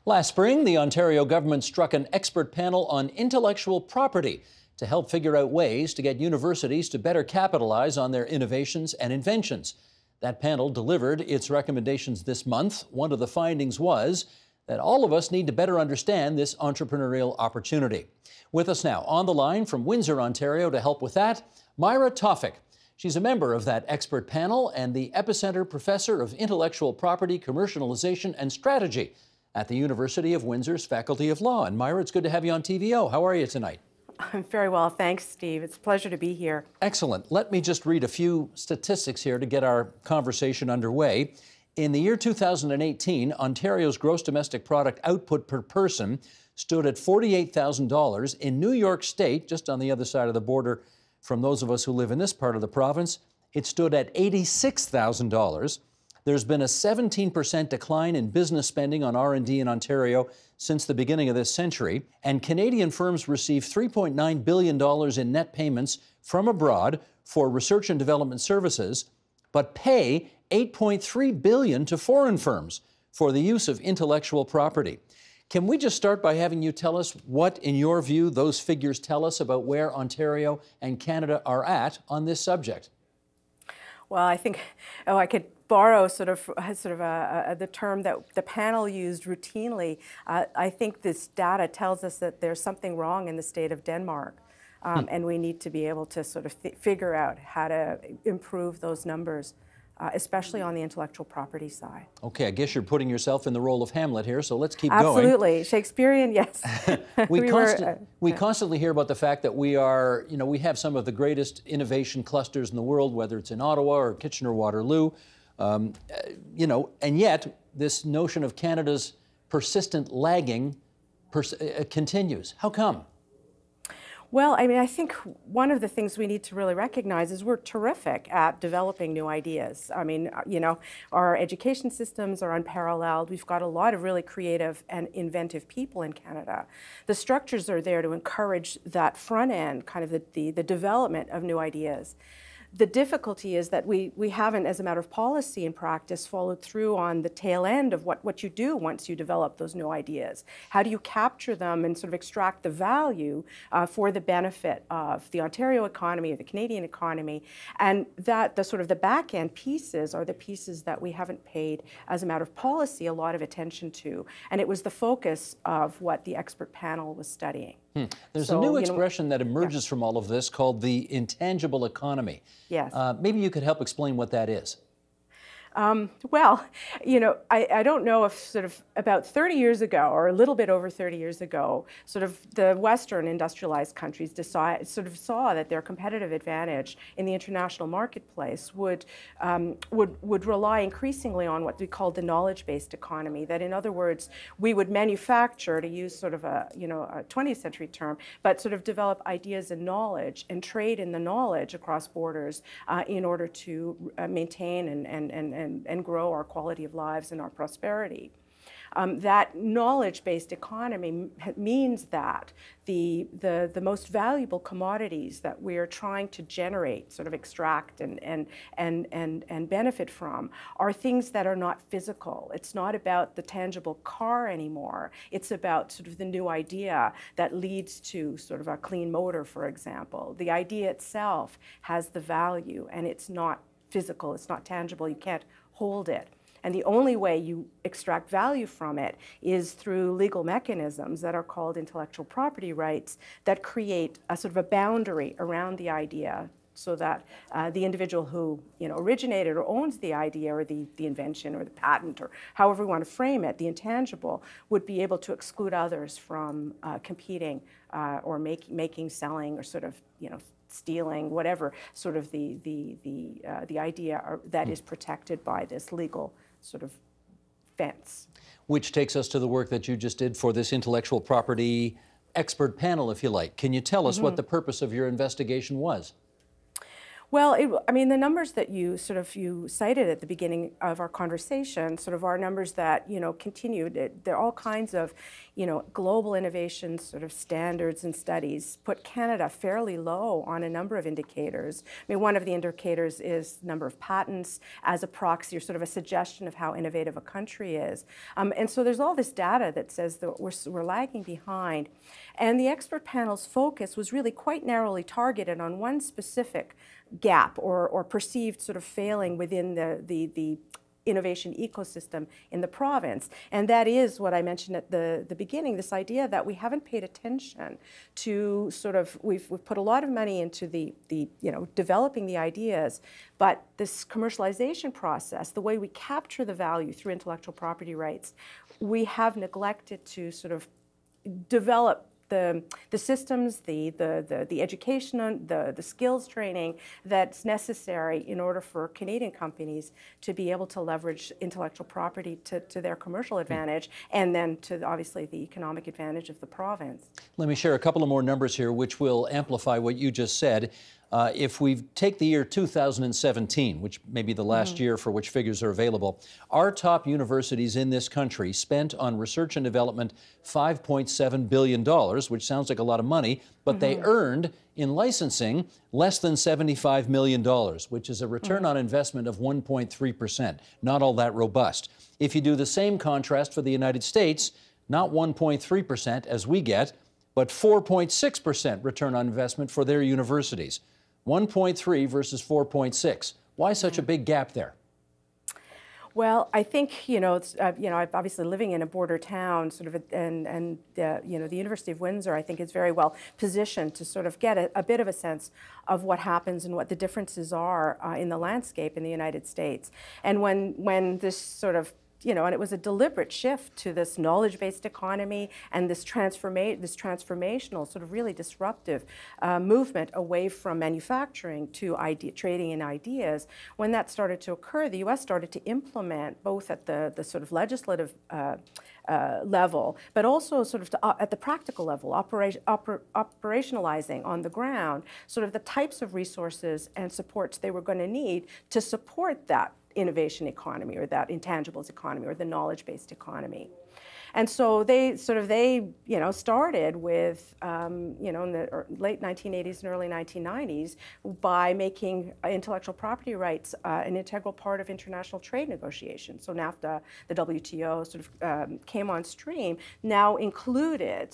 Last spring, the Ontario government struck an expert panel on intellectual property to help figure out ways to get universities to better capitalize on their innovations and inventions. That panel delivered its recommendations this month. One of the findings was that all of us need to better understand this entrepreneurial opportunity. With us now on the line from Windsor, Ontario to help with that, Myra Tawfik. She's a member of that expert panel and the Epicenter Professor of Intellectual Property, Commercialization and Strategy at the University of Windsor's Faculty of Law. And Myra, it's good to have you on TVO. How are you tonight? I'm very well, thanks, Steve. It's a pleasure to be here. Excellent. Let me just read a few statistics here to get our conversation underway. In the year 2018, Ontario's gross domestic product output per person stood at $48,000. In New York State, just on the other side of the border from those of us who live in this part of the province, it stood at $86,000. There's been a 17% decline in business spending on R&D in Ontario since the beginning of this century, and Canadian firms receive $3.9 billion in net payments from abroad for research and development services, but pay $8.3 billion to foreign firms for the use of intellectual property. Can we just start by having you tell us what, in your view, those figures tell us about where Ontario and Canada are at on this subject? Well, I think, I could borrow the term that the panel used routinely. I think this data tells us that there's something wrong in the state of Denmark, and we need to be able to sort of figure out how to improve those numbers. Especially on the intellectual property side. Okay, I guess you're putting yourself in the role of Hamlet here, so let's keep going. Absolutely, Shakespearean, yes. We constantly hear about the fact that we have some of the greatest innovation clusters in the world, whether it's in Ottawa or Kitchener-Waterloo, and yet this notion of Canada's persistent lagging continues. How come? Well, I mean, I think one of the things we need to really recognize is we're terrific at developing new ideas. I mean, our education systems are unparalleled. We've got a lot of really creative and inventive people in Canada. The structures are there to encourage that front end, kind of the development of new ideas. The difficulty is that we haven't, as a matter of policy and practice, followed through on the tail end of what you do once you develop those new ideas. How do you capture them and sort of extract the value for the benefit of the Ontario economy, or the Canadian economy, and that the back end pieces are the pieces that we haven't paid, as a matter of policy, a lot of attention to. And it was the focus of what the expert panel was studying. There's a new expression that emerges from all of this called the intangible economy. Yes. Maybe you could help explain what that is. Well, I don't know if about 30 years ago, or a little bit over 30 years ago, the Western industrialized countries saw that their competitive advantage in the international marketplace would rely increasingly on what we called the knowledge-based economy. That, in other words, we would manufacture, to use a 20th century term, but develop ideas and knowledge and trade in the knowledge across borders in order to maintain and grow our quality of lives and our prosperity. That knowledge-based economy means that the most valuable commodities that we're trying to generate, extract and benefit from, are things that are not physical. It's not about the tangible car anymore. It's about the new idea that leads to a clean motor, for example. The idea itself has the value, and it's not physical, it's not tangible, you can't hold it. And the only way you extract value from it is through legal mechanisms that are called intellectual property rights that create a boundary around the idea, so that the individual who originated or owns the idea or the invention or the patent, or however we want to frame it, the intangible, would be able to exclude others from competing or making, selling, or stealing, whatever the idea that is protected by this legal fence. Which takes us to the work that you just did for this intellectual property expert panel, if you like. Can you tell us what the purpose of your investigation was? Well, I mean, the numbers that you you cited at the beginning of our conversation sort of are numbers that, continue. There are all kinds of, global innovation sort of standards and studies put Canada fairly low on a number of indicators. I mean, one of the indicators is number of patents as a proxy or sort of a suggestion of how innovative a country is. And so there's all this data that says that we're lagging behind. And the expert panel's focus was really quite narrowly targeted on one specific gap or perceived sort of failing within the innovation ecosystem in the province. And that is what I mentioned at the beginning, this idea that we haven't paid attention to we've put a lot of money into the developing the ideas, but this commercialization process, the way we capture the value through intellectual property rights, we have neglected to sort of develop the systems, the education, the skills training that's necessary in order for Canadian companies to be able to leverage intellectual property to their commercial advantage, and then to obviously the economic advantage of the province. Let me share a couple of more numbers here which will amplify what you just said. If we take the year 2017, which may be the last year for which figures are available, our top universities in this country spent on research and development $5.7 billion, which sounds like a lot of money, but they earned in licensing less than $75 million, which is a return on investment of 1.3%, not all that robust. If you do the same contrast for the United States, not 1.3% as we get, but 4.6% return on investment for their universities. 1.3 versus 4.6. Why such a big gap there? Well, I think, I'm obviously living in a border town, and the University of Windsor, I think, is very well positioned to sort of get a bit of a sense of what happens and what the differences are in the landscape in the United States. And when this sort of and it was a deliberate shift to this knowledge-based economy and this transformational, sort of really disruptive movement away from manufacturing to trading in ideas. When that started to occur, the U.S. started to implement, both at the sort of legislative level, but also sort of at the practical level, operationalizing on the ground, sort of the types of resources and supports they were going to need to support that innovation economy, or that intangibles economy, or the knowledge-based economy. And so they started with, in the late 1980s and early 1990s by making intellectual property rights an integral part of international trade negotiations. So NAFTA, the WTO, sort of came on stream, now included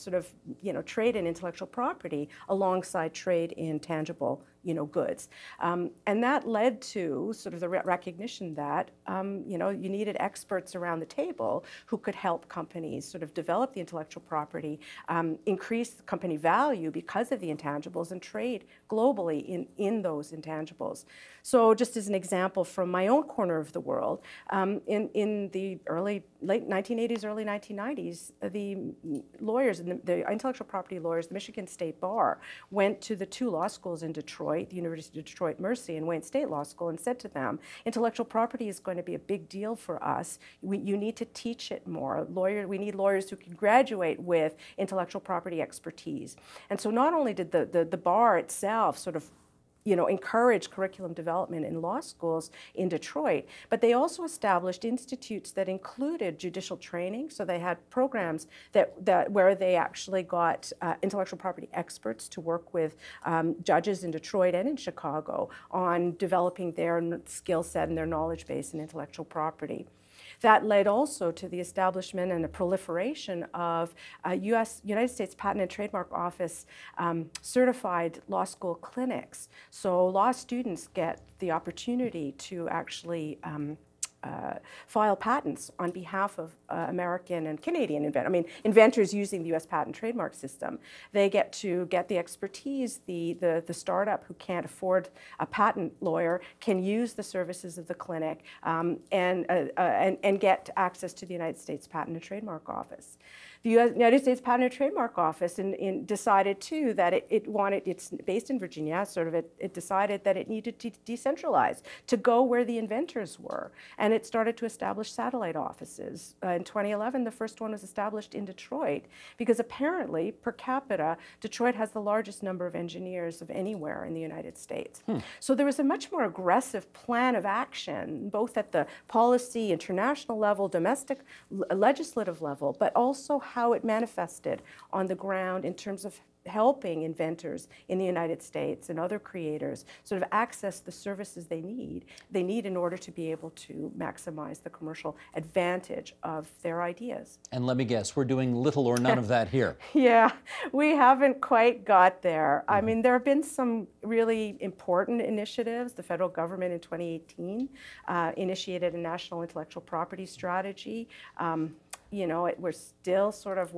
trade in intellectual property alongside trade in tangible goods. And that led to sort of the recognition that, you needed experts around the table who could help companies sort of develop the intellectual property, increase the company value because of the intangibles, and trade globally in those intangibles. So just as an example from my own corner of the world, in the late 1980s, early 1990s, the lawyers, the intellectual property lawyers, the Michigan State Bar, went to the two law schools in Detroit, the University of Detroit Mercy and Wayne State Law School, and said to them, intellectual property is going to be a big deal for us. You need to teach it more. We need lawyers who can graduate with intellectual property expertise. And so not only did the bar itself sort of encourage curriculum development in law schools in Detroit, but they also established institutes that included judicial training. So they had programs where they actually got intellectual property experts to work with judges in Detroit and in Chicago on developing their skill set and their knowledge base in intellectual property. That led also to the establishment and the proliferation of United States Patent and Trademark Office certified law school clinics. So law students get the opportunity to actually file patents on behalf of American and Canadian inventors using the U.S. patent and trademark system. They get to get the expertise. The startup who can't afford a patent lawyer can use the services of the clinic and get access to the United States Patent and Trademark Office. The United States Patent and Trademark Office decided too that it's based in Virginia, it decided that it needed to decentralize, to go where the inventors were. And and it started to establish satellite offices. In 2011, the first one was established in Detroit, because apparently, per capita, Detroit has the largest number of engineers of anywhere in the United States. So there was a much more aggressive plan of action, both at the policy, international level, domestic, legislative level, but also how it manifested on the ground in terms of helping inventors in the United States and other creators sort of access the services they need in order to be able to maximize the commercial advantage of their ideas. And let me guess, we're doing little or none of that here. Yeah, we haven't quite got there. I mean, there have been some really important initiatives. The federal government in 2018 initiated a national intellectual property strategy. You know, we're still sort of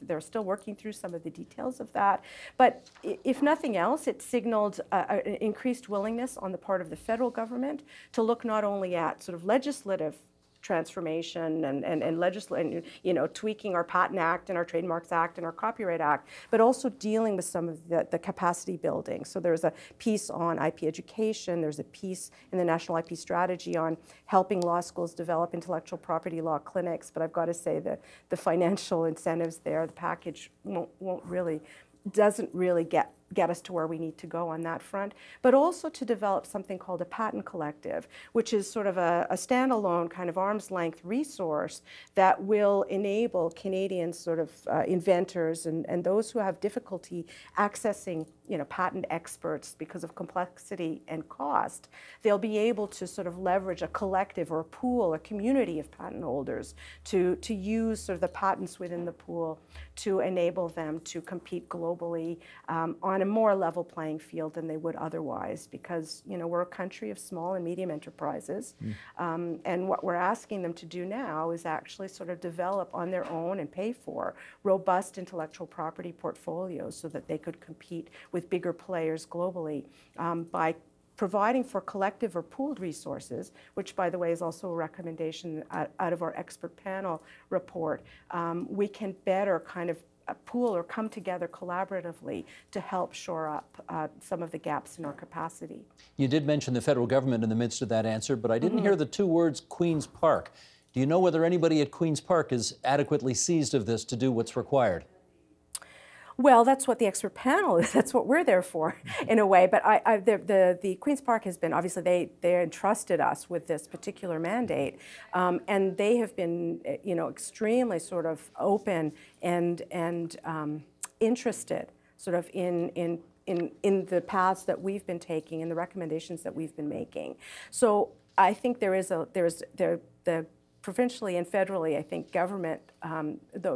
they're still working through some of the details of that. But if nothing else, it signaled an increased willingness on the part of the federal government to look not only at sort of legislative transformation and you know, tweaking our Patent Act and our Trademarks Act and our Copyright Act, but also dealing with some of the capacity building. So there's a piece on IP education, there's a piece in the National IP Strategy on helping law schools develop intellectual property law clinics, but I've got to say that the financial incentives there, the package doesn't really get us to where we need to go on that front, but also to develop something called a patent collective, which is sort of a standalone kind of arm's length resource that will enable Canadian sort of inventors and those who have difficulty accessing, you know, patent experts because of complexity and cost. They'll be able to sort of leverage a collective or a pool, a community of patent holders to use sort of the patents within the pool to enable them to compete globally on a more level playing field than they would otherwise, because, you know, we're a country of small and medium enterprises, and what we're asking them to do now is actually sort of develop on their own and pay for robust intellectual property portfolios so that they could compete with bigger players globally by providing for collective or pooled resources, which, by the way, is also a recommendation out of our expert panel report. We can better kind of pool or come together collaboratively to help shore up some of the gaps in our capacity. You did mention the federal government in the midst of that answer, but I didn't hear the two words Queen's Park. Do you know whether anybody at Queen's Park is adequately seized of this to do what's required? Well, that's what the expert panel is. That's what we're there for, in a way. But the Queen's Park has been, obviously, they entrusted us with this particular mandate, and they have been, you know, extremely sort of open and interested, sort of in the paths that we've been taking and the recommendations that we've been making. So I think there's the provincially and federally, I think government,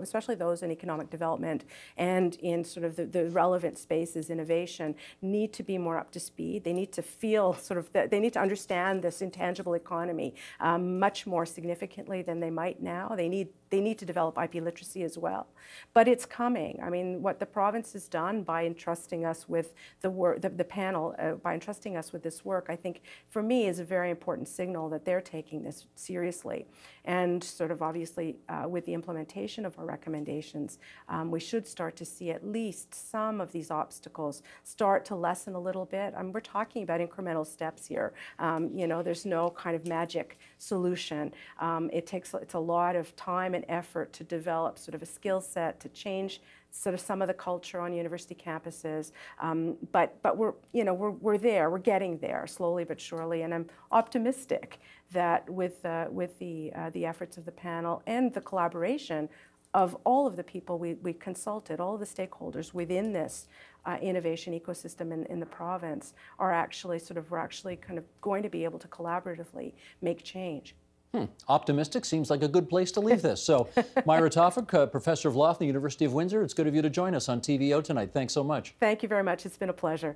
especially those in economic development and in sort of the relevant spaces, innovation, need to be more up to speed. They need to feel sort of, they need to understand this intangible economy much more significantly than they might now. They need to develop IP literacy as well. But it's coming. I mean, what the province has done by entrusting us with the work, the panel, by entrusting us with this work, I think for me is a very important signal that they're taking this seriously. And sort of obviously with the implementation of our recommendations, we should start to see at least some of these obstacles start to lessen a little bit. We're talking about incremental steps here. You know, there's no kind of magic solution. It's a lot of time and effort to develop sort of a skill set, to change sort of some of the culture on university campuses, but we're there, we're getting there slowly but surely, and I'm optimistic that with the efforts of the panel and the collaboration of all of the people we consulted, all of the stakeholders within this innovation ecosystem in the province we're actually kind of going to be able to collaboratively make change. Optimistic seems like a good place to leave this. So, Myra Tawfik, Professor of Law at the University of Windsor, it's good of you to join us on TVO tonight. Thanks so much. Thank you very much. It's been a pleasure.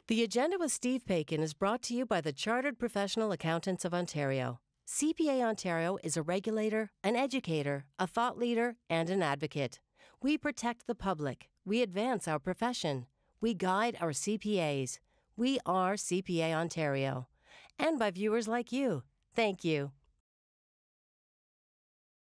The Agenda with Steve Paikin is brought to you by the Chartered Professional Accountants of Ontario. CPA Ontario is a regulator, an educator, a thought leader, and an advocate. We protect the public. We advance our profession. We guide our CPAs. We are CPA Ontario. And by viewers like you. Thank you.